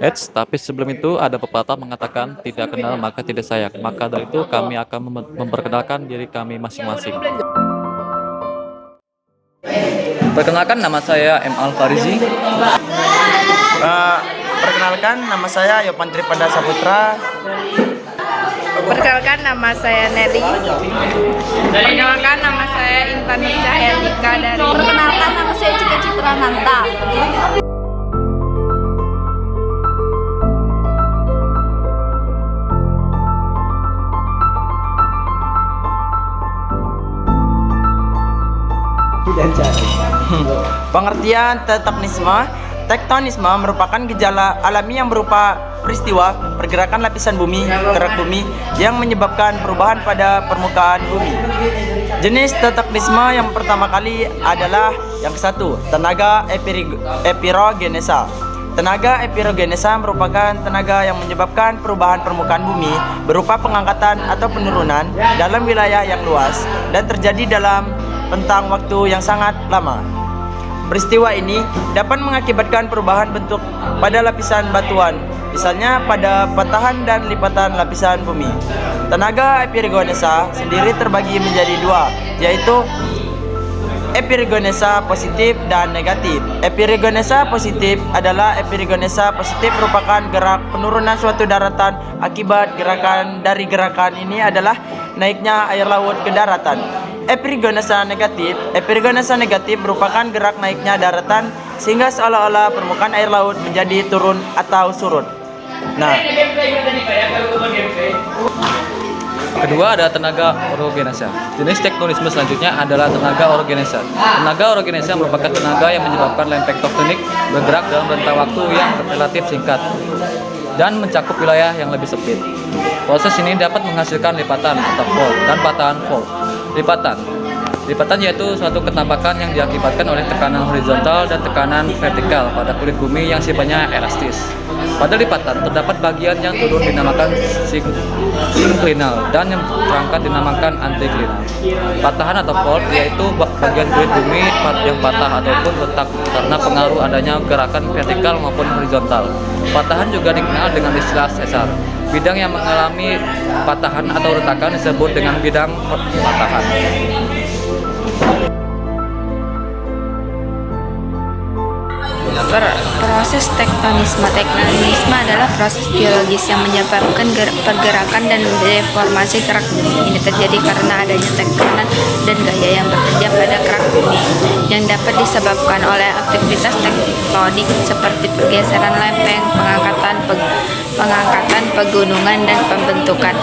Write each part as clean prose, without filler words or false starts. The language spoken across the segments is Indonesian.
Tapi sebelum itu ada pepatah mengatakan tidak kenal maka tidak sayang. Maka dari itu kami akan memperkenalkan diri kami masing-masing. Perkenalkan, nama saya M. Al Farizi. Eh, Perkenalkan, nama saya Yopan Tripada Saputra. Perkenalkan, nama saya Nelly. Perkenalkan, nama saya Intan Cahyandika dari. Perkenalkan, nama saya Cika Citra Nanta. Pengertian tektonisme merupakan gejala alami yang berupa peristiwa pergerakan lapisan bumi, kerak bumi yang menyebabkan perubahan pada permukaan bumi. Jenis tektonisme yang pertama kali adalah yang ke-1, tenaga epirogenesa. Tenaga epirogenesa merupakan tenaga yang menyebabkan perubahan permukaan bumi berupa pengangkatan atau penurunan dalam wilayah yang luas dan terjadi dalam rentang waktu yang sangat lama. Peristiwa ini dapat mengakibatkan perubahan bentuk pada lapisan batuan, misalnya pada patahan dan lipatan lapisan bumi. Tenaga epirogenesa sendiri terbagi menjadi dua, yaitu epirogenesa positif dan negatif. Epirogenesa positif adalah epirogenesa positif merupakan gerak penurunan suatu daratan akibat dari gerakan ini adalah naiknya air laut ke daratan. Epirogenesa negatif merupakan gerak naiknya daratan sehingga seolah-olah permukaan air laut menjadi turun atau surut. Nah, Kedua ada tenaga orogenesa. Jenis tektonisme selanjutnya adalah tenaga orogenesa. Tenaga orogenesa merupakan tenaga yang menyebabkan lempeng tektonik bergerak dalam rentang waktu yang relatif singkat dan mencakup wilayah yang lebih sempit. Proses ini dapat menghasilkan lipatan atau fold dan patahan fold. Lipatan yaitu suatu ketampakan yang diakibatkan oleh tekanan horizontal dan tekanan vertikal pada kulit bumi yang sifatnya elastis. Pada lipatan terdapat bagian yang turun dinamakan sinklinal dan yang terangkat dinamakan antiklinal. Patahan atau fold yaitu bagian kulit bumi yang patah ataupun retak karena pengaruh adanya gerakan vertikal maupun horizontal. Patahan juga dikenal dengan istilah sesar. Bidang yang mengalami patahan atau retakan disebut dengan bidang patahan. Proses tektonisme adalah proses biologis yang menyebabkan pergerakan dan deformasi kerak bumi. Ini terjadi karena adanya tekanan dan gaya yang bekerja pada kerak bumi yang dapat disebabkan oleh aktivitas tektonik seperti pergeseran lempeng, pengangkatan pegunungan dan pembentukan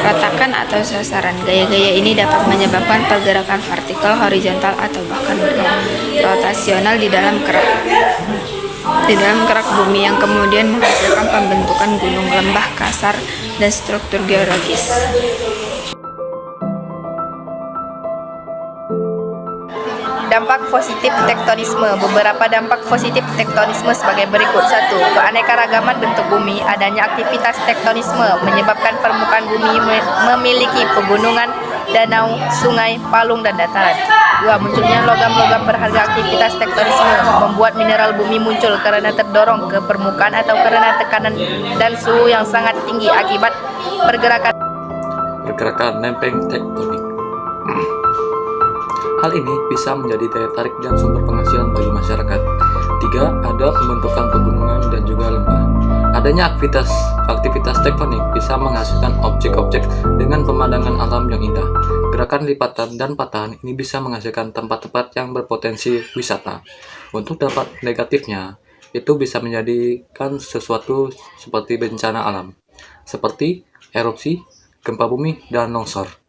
retakan atau sasaran. Gaya-gaya ini dapat menyebabkan pergerakan vertikal, horizontal atau bahkan rotasional di dalam kerak bumi yang kemudian menghasilkan pembentukan gunung, lembah, kasar, dan struktur geologis. Dampak positif tektonisme. Beberapa dampak positif tektonisme sebagai berikut. 1. Keanekaragaman bentuk bumi. Adanya aktivitas tektonisme menyebabkan permukaan bumi memiliki pegunungan, danau, sungai, palung, dan dataran. 2. Munculnya logam-logam berharga. Aktivitas tektonisme membuat mineral bumi muncul karena terdorong ke permukaan atau karena tekanan dan suhu yang sangat tinggi akibat Pergerakan lempeng tektonik. Hal ini bisa menjadi daya tarik dan sumber penghasilan bagi masyarakat. 3. Ada pembentukan pegunungan dan juga lembah. Adanya aktivitas tektonik bisa menghasilkan objek-objek dengan pemandangan alam yang indah. Gerakan lipatan dan patahan ini bisa menghasilkan tempat-tempat yang berpotensi wisata. Untuk dampak negatifnya, itu bisa menjadikan sesuatu seperti bencana alam, seperti erupsi, gempa bumi, dan longsor.